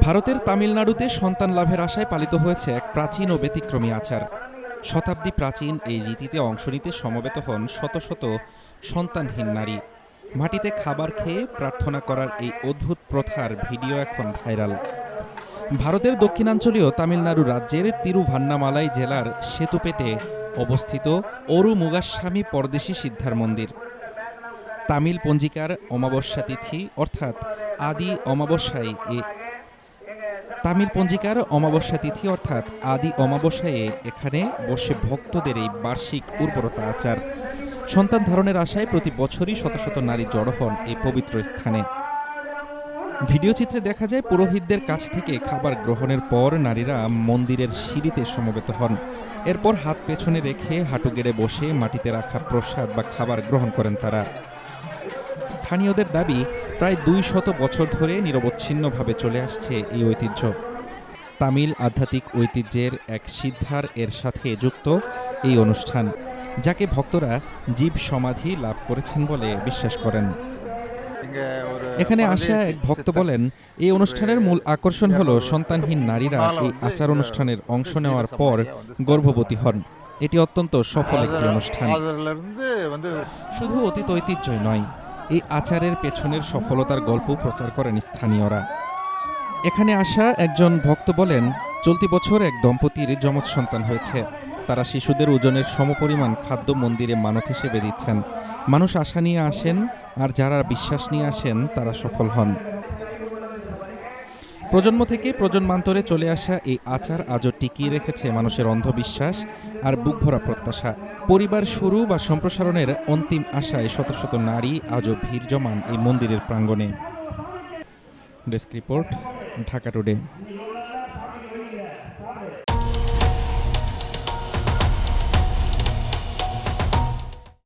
ভারতের তামিলনাড়ুতে সন্তান লাভের আশায় পালিত হয়েছে এক প্রাচীন ও ব্যতিক্রমী আচার। শতাব্দী প্রাচীন এই রীতিতে অংশ নিতে সমবেত হন শত শত সন্তানহীন নারী। মাটিতে খাবার খেয়ে প্রার্থনা করার এই অদ্ভুত প্রথার ভিডিও এখন ভাইরাল। ভারতের দক্ষিণাঞ্চলীয় তামিলনাড়ু রাজ্যের তিরুভান্নামালাই জেলার সেতুপেটে অবস্থিত অরুমুগাস্বামী পরদেশী সিদ্ধার মন্দির। তামিল পঞ্জিকার অমাবস্যা তিথি অর্থাৎ আদি অমাবস্যায় আদি অমাবস্যায় এখানে বসে ভক্তদের এই বার্ষিক উর্বরতা আচার। সন্তান ধারণের আশায় প্রতি বছরই শত শত নারী জড়ো হন এই পবিত্র স্থানে। ভিডিও চিত্রে দেখা যায় পুরোহিতদের কাছ থেকে খাবার গ্রহণের পর নারীরা মন্দিরের সিঁড়িতে সমবেত হন। এরপর হাত পেছনে রেখে হাঁটু গেড়ে বসে মাটিতে রাখা প্রসাদ বা খাবার গ্রহণ করেন তারা। স্থানীয়দের দাবি, প্রায় 200 বছর ধরে নিরবচ্ছিন্নভাবে চলে আসছে এই ঐতিহ্য। তামিল আধ্যাত্মিক ঐতিহ্যের এক সিদ্ধার এর সাথে যুক্ত এই অনুষ্ঠান, যাকে ভক্তরা জীব সমাধি লাভ করেছেন বলে বিশ্বাস করেন। এখানে আসা এক ভক্ত বলেন, এই অনুষ্ঠানের মূল আকর্ষণ হল সন্তানহীন নারীরা এই আচার অনুষ্ঠানের অংশ নেওয়ার পর গর্ভবতী হন। এটি অত্যন্ত সফল একটি অনুষ্ঠান। শুধু অতীত ঐতিহ্যই নয়, এই আচারের পেছনের সফলতার গল্প প্রচার করেন স্থানীয়রা। এখানে আসা একজন ভক্ত বলেন, চলতি বছর এক দম্পতির যমজ সন্তান হয়েছে। তারা শিশুদের ওজনের সমপরিমাণ খাদ্য মন্দিরে মানত হিসেবে দিচ্ছেন। মানুষ আশা নিয়ে আসেন, আর যারা বিশ্বাস নিয়ে আসেন তারা সফল হন। প্রজন্ম থেকে প্রজন্মান্তরে চলে আসা এই আচার আজও টিকিয়ে রেখেছে মানুষের অন্ধবিশ্বাস আর বুকভরা প্রত্যাশা। পরিবার শুরু বা সম্প্রসারণের অন্তিম আশায় শত শত নারী আজও ভিড় জমান এই মন্দিরের প্রাঙ্গণে। Desk report, Dhaka today.